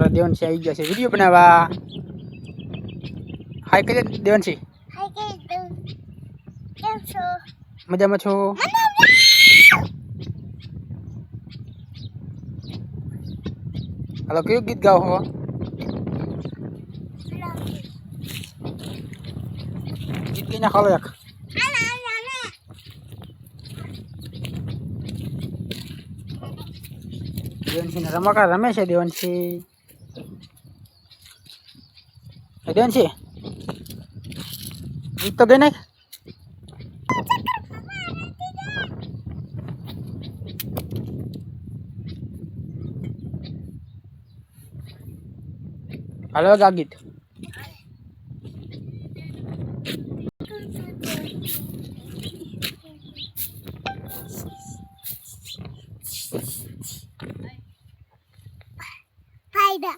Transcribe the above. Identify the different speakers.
Speaker 1: દેવનસી આવી ગયા છે વિડીયો બનાવવા. હાય કહી દે દેવનસી.
Speaker 2: કેમ છો?
Speaker 1: મજામાં છો? હાલો કયું ગીત ગાઓ છો? ગીત કઈ ના ખાલો એક. દેવનસી ને રમકડા રમે છે દેવનસી. દેવનસી ગીત તો ગઈ નાખ. હાલો ગા ગીત.
Speaker 2: ફાયદા